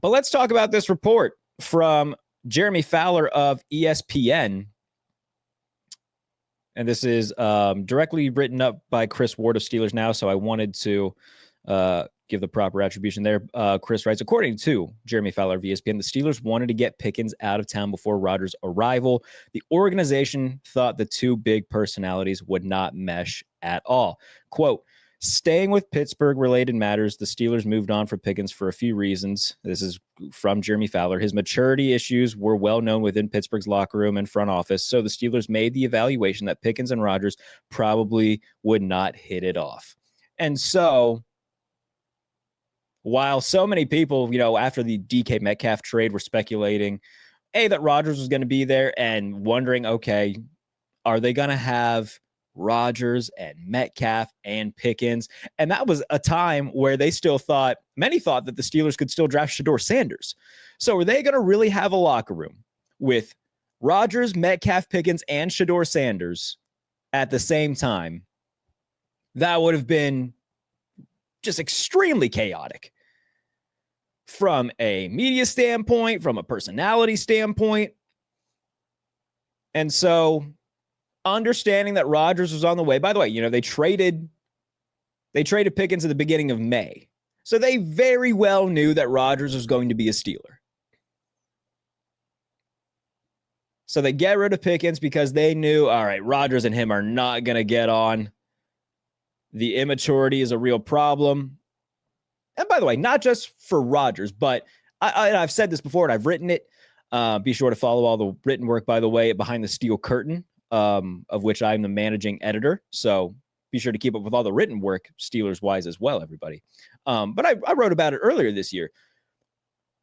But let's talk about this report from Jeremy Fowler of ESPN. And this is directly written up by Chris Ward of Steelers Now, so I wanted to give the proper attribution there. Chris writes, according to Jeremy Fowler of ESPN, the Steelers wanted to get Pickens out of town before Rodgers' arrival. The organization thought the two big personalities would not mesh at all. Quote, staying with Pittsburgh-related matters, the Steelers moved on for Pickens for a few reasons. This is from Jeremy Fowler. His maturity issues were well known within Pittsburgh's locker room and front office, so the Steelers made the evaluation that Pickens and Rodgers probably would not hit it off. And so, while so many people, after the DK Metcalf trade were speculating, that Rodgers was going to be there and wondering, okay, are they going to have Rodgers and Metcalf and Pickens? And that was a time where they still thought, many thought that the Steelers could still draft Jaire Sanders. So are they going to really have a locker room with Rodgers, Metcalf, Pickens, and Jaire Sanders at the same time? That would have been just extremely chaotic from a media standpoint, from a personality standpoint. And so understanding that Rodgers was on the way, by the way, they traded Pickens at the beginning of May. So they very well knew that Rodgers was going to be a Steeler. So they get rid of Pickens because they knew, all right, Rodgers and him are not going to get on. The immaturity is a real problem. And by the way, not just for Rodgers, but I've said this before and I've written it. Be sure to follow all the written work, by the way, Behind the Steel Curtain, of which I'm the managing editor. So be sure to keep up with all the written work, Steelers-wise as well, everybody. But I wrote about it earlier this year.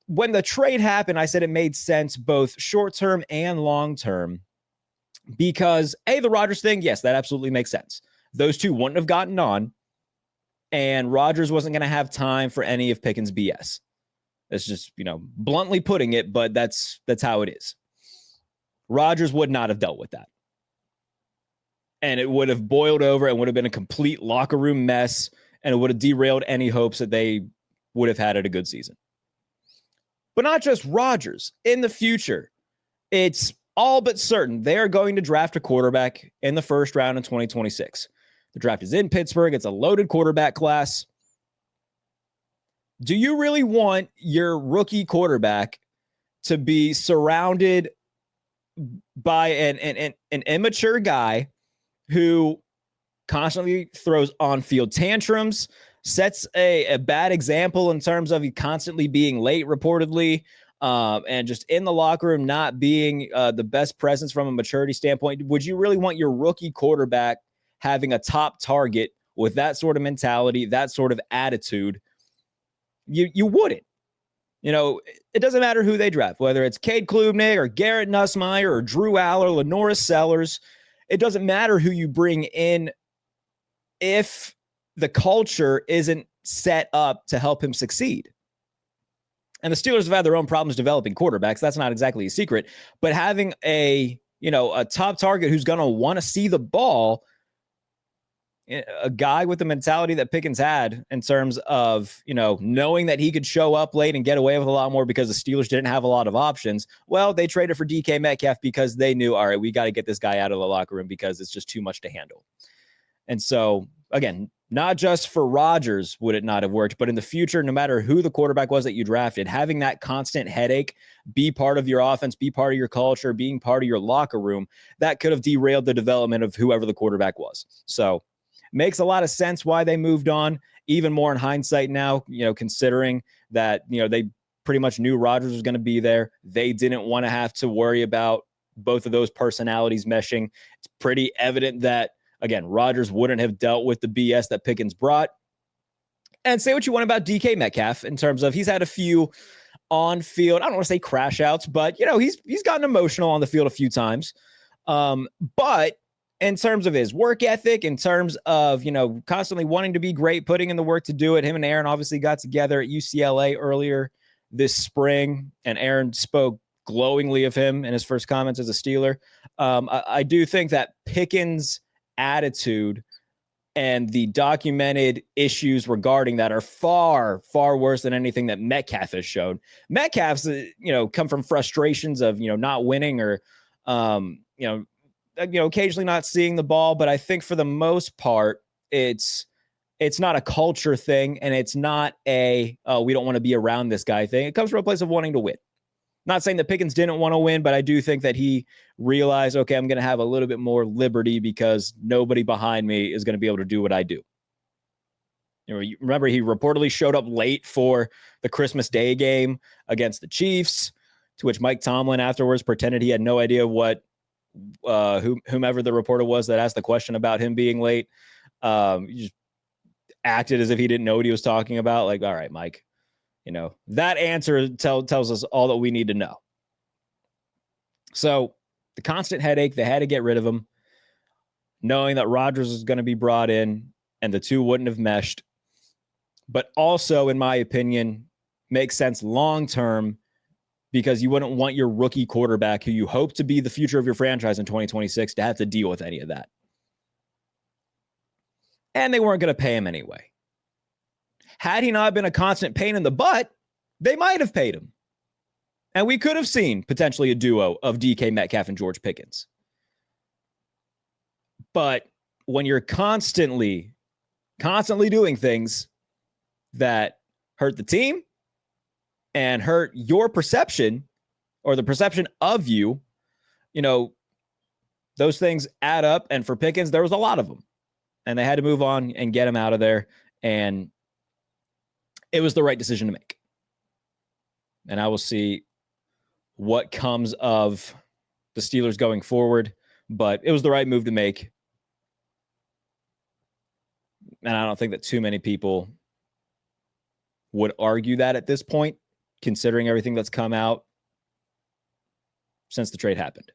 When the trade happened, I said it made sense both short-term and long-term because, the Rodgers thing, yes, that absolutely makes sense. Those two wouldn't have gotten on, and Rodgers wasn't going to have time for any of Pickens' BS. That's just, bluntly putting it, but that's how it is. Rodgers would not have dealt with that. And it would have boiled over and would have been a complete locker room mess, and it would have derailed any hopes that they would have had at a good season. But not just Rodgers. In the future, it's all but certain they are going to draft a quarterback in the first round in 2026. The draft is in Pittsburgh. It's a loaded quarterback class. Do you really want your rookie quarterback to be surrounded by an immature guy who constantly throws on-field tantrums, sets a bad example in terms of he constantly being late, reportedly, and just in the locker room not being the best presence from a maturity standpoint? Would you really want your rookie quarterback having a top target with that sort of mentality, that sort of attitude? You wouldn't. It doesn't matter who they draft, whether it's Cade Klubnik or Garrett Nussmeier or Drew Aller, Lenora Sellers. It doesn't matter who you bring in if the culture isn't set up to help him succeed. And the Steelers have had their own problems developing quarterbacks. That's not exactly a secret. But having a top target who's going to want to see the ball, a guy with the mentality that Pickens had in terms of, knowing that he could show up late and get away with a lot more because the Steelers didn't have a lot of options. Well, they traded for DK Metcalf because they knew, all right, we got to get this guy out of the locker room because it's just too much to handle. And so, again, not just for Rodgers would it not have worked, but in the future, no matter who the quarterback was that you drafted, having that constant headache be part of your offense, be part of your culture, being part of your locker room, that could have derailed the development of whoever the quarterback was. So makes a lot of sense why they moved on, even more in hindsight now, considering that, they pretty much knew Rodgers was going to be there. They didn't want to have to worry about both of those personalities meshing. It's pretty evident that, again, Rodgers wouldn't have dealt with the BS that Pickens brought. And say what you want about DK Metcalf in terms of he's had a few on-field, I don't want to say crash outs, but, he's gotten emotional on the field a few times. But in terms of his work ethic, in terms of, constantly wanting to be great, putting in the work to do it. Him and Aaron obviously got together at UCLA earlier this spring, and Aaron spoke glowingly of him in his first comments as a Steeler. I do think that Pickens' attitude And the documented issues regarding that are far, far worse than anything that Metcalf has shown. Metcalf's, come from frustrations of, not winning or, occasionally not seeing the ball. But I think for the most part, it's not a culture thing, and it's not we don't want to be around this guy thing. It comes from a place of wanting to win. Not saying that Pickens didn't want to win, but I do think that he realized, okay, I'm going to have a little bit more liberty because nobody behind me is going to be able to do what I do. You remember he reportedly showed up late for the Christmas Day game against the Chiefs, to which Mike Tomlin afterwards pretended he had no idea what whomever the reporter was that asked the question about him being late. He just acted as if he didn't know what he was talking about. Like, all right, Mike. That answer tells us all that we need to know. So the constant headache, they had to get rid of him, knowing that Rodgers was going to be brought in and the two wouldn't have meshed. But also, in my opinion, makes sense long-term because you wouldn't want your rookie quarterback who you hope to be the future of your franchise in 2026 to have to deal with any of that. And they weren't going to pay him anyway. Had he not been a constant pain in the butt, they might have paid him. And we could have seen potentially a duo of DK Metcalf and George Pickens. But when you're constantly doing things that hurt the team and hurt your perception or the perception of you, those things add up. And for Pickens, there was a lot of them. And they had to move on and get him out of there. And it was the right decision to make. And I will see what comes of the Steelers going forward, but it was the right move to make. And I don't think that too many people would argue that at this point, considering everything that's come out since the trade happened.